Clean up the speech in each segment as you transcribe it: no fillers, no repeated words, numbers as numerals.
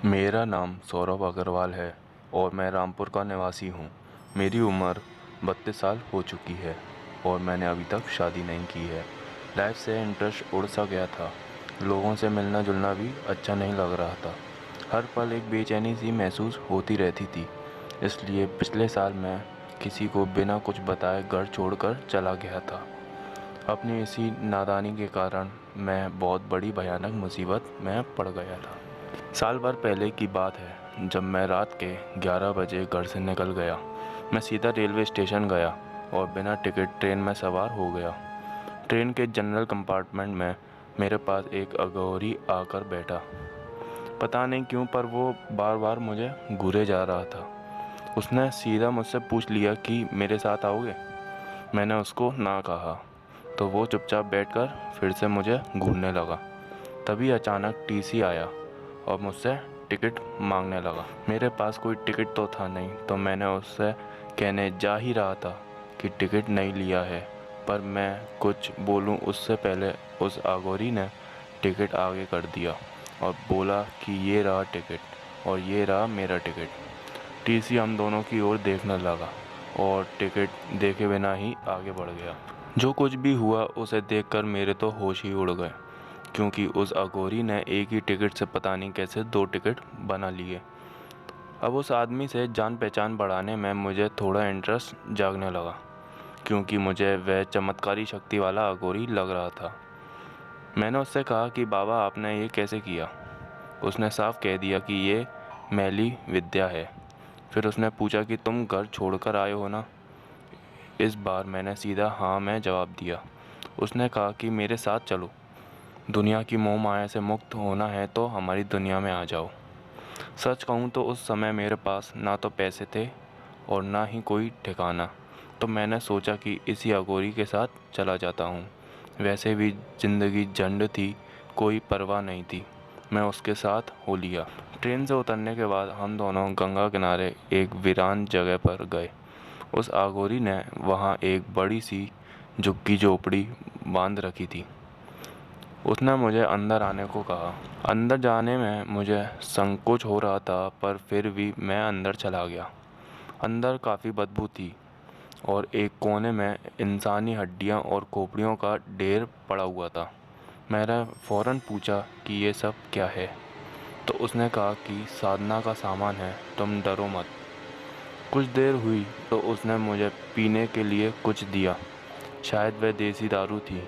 मेरा नाम सौरभ अग्रवाल है और मैं रामपुर का निवासी हूँ। मेरी उम्र 32 साल हो चुकी है और मैंने अभी तक शादी नहीं की है। लाइफ से इंटरेस्ट उड़ सा गया था। लोगों से मिलना जुलना भी अच्छा नहीं लग रहा था। हर पल एक बेचैनी सी महसूस होती रहती थी। इसलिए पिछले साल मैं किसी को बिना कुछ बताए घर छोड़कर चला गया था। अपनी इसी नादानी के कारण मैं बहुत बड़ी भयानक मुसीबत में पड़ गया था। साल भर पहले की बात है, जब मैं रात के 11 बजे घर से निकल गया। मैं सीधा रेलवे स्टेशन गया और बिना टिकट ट्रेन में सवार हो गया। ट्रेन के जनरल कंपार्टमेंट में मेरे पास एक अघोरी आकर बैठा। पता नहीं क्यों पर वो बार बार मुझे घूरे जा रहा था। उसने सीधा मुझसे पूछ लिया कि मेरे साथ आओगे। मैंने उसको ना कहा तो वो चुपचाप बैठकर फिर से मुझे घूरने लगा। तभी अचानक टीसी आया और मुझसे टिकट मांगने लगा। मेरे पास कोई टिकट तो था नहीं, तो मैंने उससे कहने जा ही रहा था कि टिकट नहीं लिया है, पर मैं कुछ बोलूं उससे पहले उस अघोरी ने टिकट आगे कर दिया और बोला कि ये रहा टिकट और ये रहा मेरा टिकट। टीसी हम दोनों की ओर देखने लगा और टिकट देखे बिना ही आगे बढ़ गया। जो कुछ भी हुआ उसे देखकर मेरे तो होश ही उड़ गए, क्योंकि उस अघोरी ने एक ही टिकट से पता नहीं कैसे 2 टिकट बना लिए। अब उस आदमी से जान पहचान बढ़ाने में मुझे थोड़ा इंटरेस्ट जागने लगा, क्योंकि मुझे वह चमत्कारी शक्ति वाला अघोरी लग रहा था। मैंने उससे कहा कि बाबा आपने ये कैसे किया। उसने साफ कह दिया कि ये मैली विद्या है। फिर उसने पूछा कि तुम घर छोड़कर आए हो ना। इस बार मैंने सीधा हाँ में जवाब दिया। उसने कहा कि मेरे साथ चलो, दुनिया की मोह माया से मुक्त होना है तो हमारी दुनिया में आ जाओ। सच कहूँ तो उस समय मेरे पास ना तो पैसे थे और ना ही कोई ठिकाना, तो मैंने सोचा कि इसी अघोरी के साथ चला जाता हूँ। वैसे भी ज़िंदगी झंड थी, कोई परवाह नहीं थी। मैं उसके साथ हो लिया। ट्रेन से उतरने के बाद हम दोनों गंगा किनारे एक वीरान जगह पर गए। उस अघोरी ने वहाँ एक बड़ी सी झुग्गी झोपड़ी बांध रखी थी। उसने मुझे अंदर आने को कहा। अंदर जाने में मुझे संकोच हो रहा था, पर फिर भी मैं अंदर चला गया। अंदर काफ़ी बदबू थी और एक कोने में इंसानी हड्डियां और खोपड़ियों का ढेर पड़ा हुआ था। मैंने फ़ौरन पूछा कि ये सब क्या है, तो उसने कहा कि साधना का सामान है, तुम डरो मत। कुछ देर हुई तो उसने मुझे पीने के लिए कुछ दिया। शायद वह देसी दारू थी।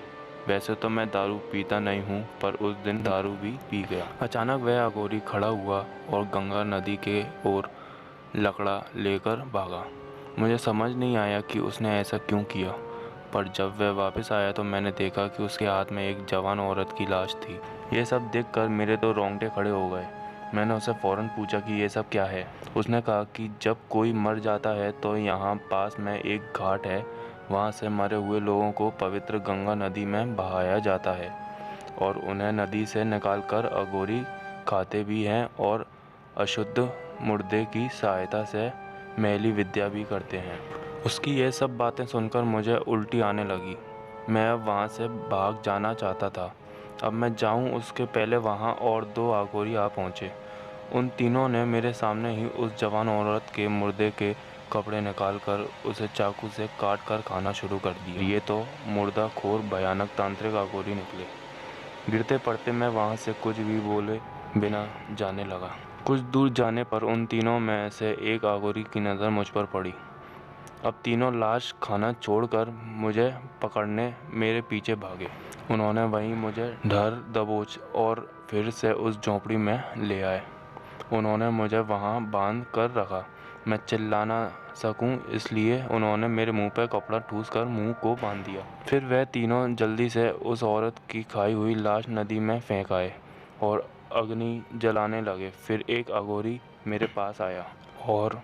वैसे तो मैं दारू पीता नहीं हूँ, पर उस दिन दारू भी पी गया। अचानक वह अघोरी खड़ा हुआ और गंगा नदी के ओर लकड़ा लेकर भागा। मुझे समझ नहीं आया कि उसने ऐसा क्यों किया, पर जब वह वापस आया तो मैंने देखा कि उसके हाथ में एक जवान औरत की लाश थी। ये सब देखकर मेरे तो रोंगटे खड़े हो गए। मैंने उससे फ़ौरन पूछा कि ये सब क्या है। उसने कहा कि जब कोई मर जाता है तो यहाँ पास में एक घाट है, वहाँ से मरे हुए लोगों को पवित्र गंगा नदी में बहाया जाता है और उन्हें नदी से निकालकर अघोरी खाते भी हैं और अशुद्ध मुर्दे की सहायता से मैली विद्या भी करते हैं। उसकी ये सब बातें सुनकर मुझे उल्टी आने लगी। मैं अब वहाँ से भाग जाना चाहता था। अब मैं जाऊँ उसके पहले वहाँ और 2 अघोरी आ पहुँचे। उन तीनों ने मेरे सामने ही उस जवान औरत के मुर्दे के कपड़े निकालकर उसे चाकू से काट कर खाना शुरू कर दिया। ये तो मुर्दाखोर भयानक तांत्रिक अघोरी निकले। गिरते पड़ते मैं वहाँ से कुछ भी बोले बिना जाने लगा। कुछ दूर जाने पर उन तीनों में से एक अघोरी की नज़र मुझ पर पड़ी। अब तीनों लाश खाना छोड़कर मुझे पकड़ने मेरे पीछे भागे। उन्होंने वहीं मुझे धर दबोच और फिर से उस झोंपड़ी में ले आए। उन्होंने मुझे वहाँ बांध कर रखा। मैं चिल्ला ना सकूं, इसलिए उन्होंने मेरे मुंह पर कपड़ा ठूस कर मुंह को बांध दिया। फिर वह तीनों जल्दी से उस औरत की खाई हुई लाश नदी में फेंक आए और अग्नि जलाने लगे। फिर एक अघोरी मेरे पास आया और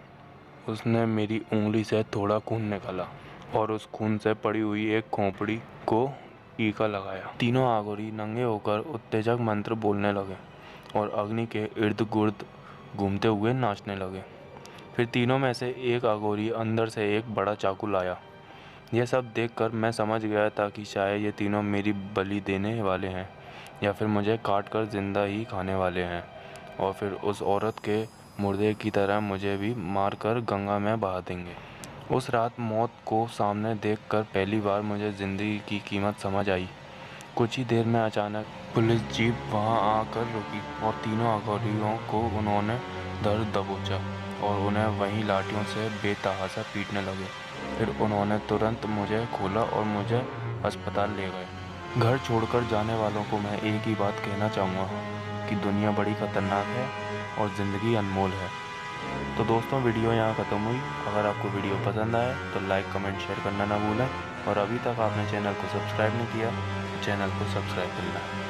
उसने मेरी उंगली से थोड़ा खून निकाला और उस खून से पड़ी हुई एक खोपड़ी को टीका लगाया। तीनों अघोरी नंगे होकर उत्तेजक मंत्र बोलने लगे और अग्नि के इर्द गिर्द घूमते हुए नाचने लगे। फिर तीनों में से एक अघोरी अंदर से एक बड़ा चाकू लाया। यह सब देखकर मैं समझ गया था कि शायद ये तीनों मेरी बलि देने वाले हैं या फिर मुझे काट कर जिंदा ही खाने वाले हैं। और फिर उस औरत के मुर्दे की तरह मुझे भी मारकर गंगा में बहा देंगे। उस रात मौत को सामने देखकर पहली बार मुझे ज़िंदगी की कीमत समझ आई। कुछ ही देर में अचानक पुलिस जीप वहां आकर रुकी और तीनों आरोपियों को उन्होंने धर दबोचा और उन्हें वहीं लाठियों से बेतहाशा पीटने लगे। फिर उन्होंने तुरंत मुझे खोला और मुझे अस्पताल ले गए। घर छोड़कर जाने वालों को मैं एक ही बात कहना चाहूँगा कि दुनिया बड़ी खतरनाक है और ज़िंदगी अनमोल है। तो दोस्तों, वीडियो यहाँ ख़त्म हुई। अगर आपको वीडियो पसंद आए तो लाइक, कमेंट, शेयर करना ना भूलें और अभी तक आपने चैनल को सब्सक्राइब नहीं किया तो चैनल को सब्सक्राइब करना।